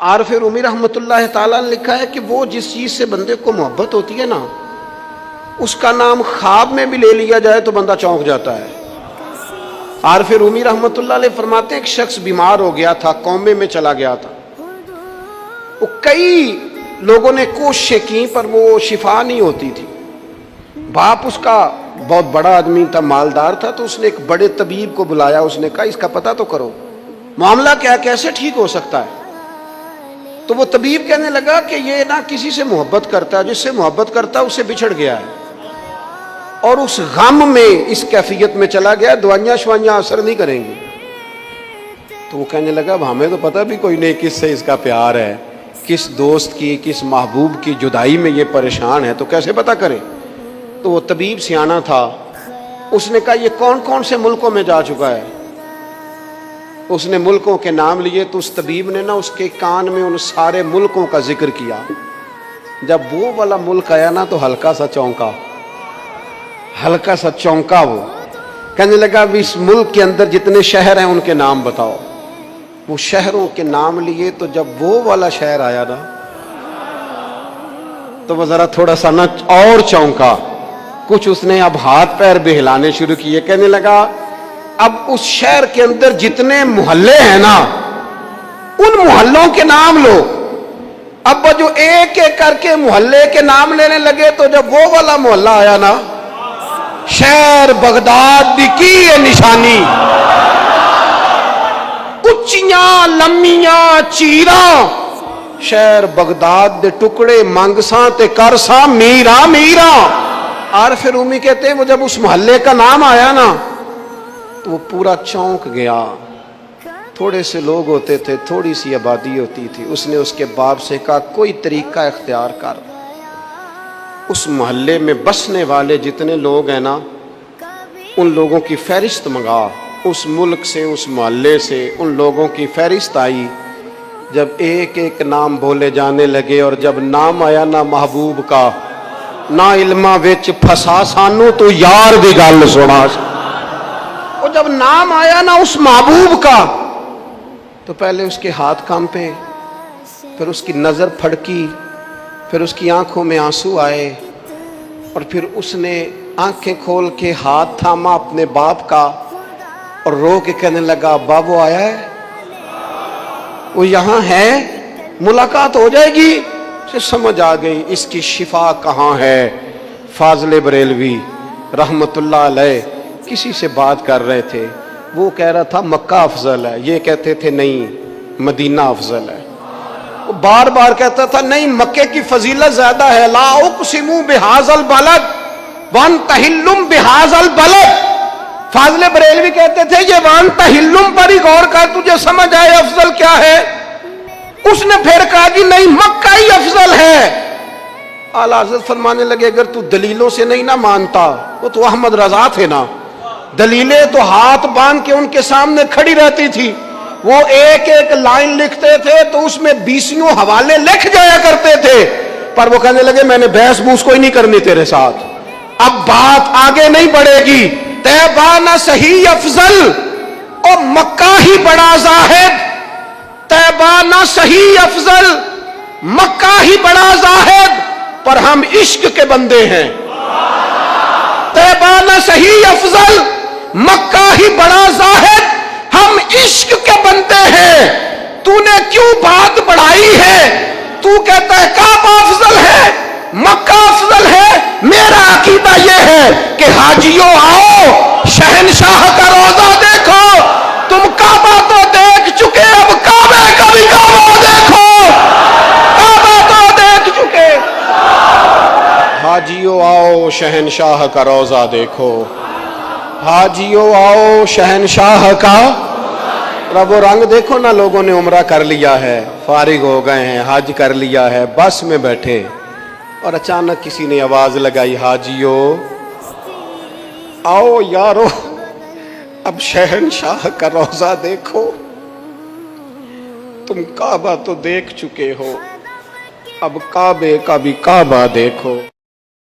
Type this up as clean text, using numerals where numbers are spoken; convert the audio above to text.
عارف رومی رحمتاللہ تعالیٰ نے لکھا ہے کہ وہ جس چیز سے بندے کو محبت ہوتی ہے نا، اس کا نام خواب میں بھی لے لیا جائے تو بندہ چونک جاتا ہے۔ عارف رومی رحمت اللہ علیہ فرماتے ہیں ایک شخص بیمار ہو گیا تھا، کومے میں چلا گیا تھا، وہ کئی لوگوں نے کوششیں کی پر وہ شفا نہیں ہوتی تھی۔ باپ اس کا بہت بڑا آدمی تھا، مالدار تھا، تو اس نے ایک بڑے طبیب کو بلایا، اس نے کہا اس کا پتہ تو کرو معاملہ کیا، کیسے ٹھیک ہو سکتا ہے۔ تو وہ طبیب کہنے لگا کہ یہ نہ کسی سے محبت کرتا ہے، جس سے محبت کرتا ہے اس سے بچھڑ گیا ہے اور اس غم میں اس کیفیت میں چلا گیا، دوائیاں شوائیاں اثر نہیں کریں گی۔ تو وہ کہنے لگا اب ہمیں تو پتہ بھی کوئی نہیں کس سے اس کا پیار ہے، کس دوست کی کس محبوب کی جدائی میں یہ پریشان ہے، تو کیسے پتہ کریں۔ تو وہ طبیب سیانا تھا، اس نے کہا یہ کون کون سے ملکوں میں جا چکا ہے۔ اس نے ملکوں کے نام لیے تو اس طبیب نے نا اس کے کان میں ان سارے ملکوں کا ذکر کیا۔ جب وہ والا ملک آیا نا تو ہلکا سا چونکا، وہ کہنے لگا اب اس ملک کے اندر جتنے شہر ہیں ان کے نام بتاؤ۔ وہ شہروں کے نام لیے تو جب وہ والا شہر آیا نا تو وہ ذرا تھوڑا سا نا اور چونکا، کچھ اس نے اب ہاتھ پیر بھی ہلانے شروع کیے، کہنے لگا اب اس شہر کے اندر جتنے محلے ہیں نا ان محلوں کے نام لو۔ اب وہ جو ایک ایک کر کے محلے کے نام لینے لگے تو جب وہ والا محلہ آیا نا، شہر بغداد دی کی ہے نشانی، اچیاں لمیاں چیراں، شہر بغداد دے ٹکڑے منگساں تے کرساں میرا میرا۔ عارف رومی کہتے ہیں وہ جب اس محلے کا نام آیا نا تو وہ پورا چونک گیا۔ تھوڑے سے لوگ ہوتے تھے، تھوڑی سی آبادی ہوتی تھی، اس نے اس کے باپ سے کہا کوئی طریقہ اختیار کر، اس محلے میں بسنے والے جتنے لوگ ہیں نا ان لوگوں کی فہرست منگا۔ اس ملک سے اس محلے سے ان لوگوں کی فہرست آئی، جب ایک ایک نام بولے جانے لگے اور جب نام آیا نا محبوب کا، نہ علمہ وچ پھسا سانو تو یار دی گل سنا۔ اور جب نام آیا نا اس محبوب کا تو پہلے اس کے ہاتھ کانپے، پھر اس کی نظر پھڑکی، پھر اس کی آنکھوں میں آنسو آئے، اور پھر اس نے آنکھیں کھول کے ہاتھ تھاما اپنے باپ کا اور رو کے کہنے لگا ابا وہ آیا ہے، وہ یہاں ہے، ملاقات ہو جائے گی۔ اسے سمجھ آ گئی اس کی شفا کہاں ہے۔ فاضل بریلوی رحمت اللہ علیہ کسی سے بات کر رہے تھے، وہ کہہ رہا تھا مکہ افضل ہے، یہ کہتے تھے نہیں مدینہ افضل ہے۔ وہ بار بار کہتا تھا نہیں مکے کی فضیلت زیادہ ہے، لا اقسم بہذا البلد وانت حل بہذا البلد۔ فاضل بریلوی کہتے تھے یہ وانت حل پر ہی غور کر، تجھے سمجھ آئے افضل کیا ہے۔ اس نے پھر کہا کہ نہیں مکہ ہی افضل ہے۔ اعلیٰ حضرت فرمانے لگے اگر تو دلیلوں سے نہیں نہ مانتا، وہ تو احمد رضا تھے نا، دلیلیں تو ہاتھ باندھ کے ان کے سامنے کھڑی رہتی تھی، وہ ایک ایک لائن لکھتے تھے تو اس میں 20 حوالے لکھ جایا کرتے تھے، پر وہ کہنے لگے میں نے بحث بوس کوئی نہیں کرنی تیرے ساتھ، اب بات آگے نہیں بڑھے گی۔ طیبہ نہ صحیح افضل اور مکہ ہی بڑا زاہد، طیبہ نہ صحیح افضل مکہ ہی بڑا زاہد، پر ہم عشق کے بندے ہیں۔ طیبہ نہ صحیح افضل مکہ ہی بڑا زاہد، ہم عشق کے بندے ہیں۔ تو نے کیوں بات بڑھائی ہے؟ تو کہتا ہے کعبہ افضل ہے، مکہ افضل ہے۔ میرا عقیدہ یہ ہے کہ حاجیوں آؤ شہنشاہ کا روضہ دیکھو، تم کعبہ تو دیکھ چکے، اب کعبے کا بھی کعبہ دیکھو، کعبہ تو دیکھ چکے۔ حاجیوں آؤ شہنشاہ کا روضہ دیکھو، حاجیوں آؤ شہنشاہ کا۔ رب و رنگ دیکھو نا، لوگوں نے عمرہ کر لیا ہے، فارغ ہو گئے ہیں، حج کر لیا ہے، بس میں بیٹھے اور اچانک کسی نے آواز لگائی حاجیوں آؤ یارو اب شہنشاہ کا روضہ دیکھو، تم کعبہ تو دیکھ چکے ہو، اب کعبے کا بھی کعبہ دیکھو۔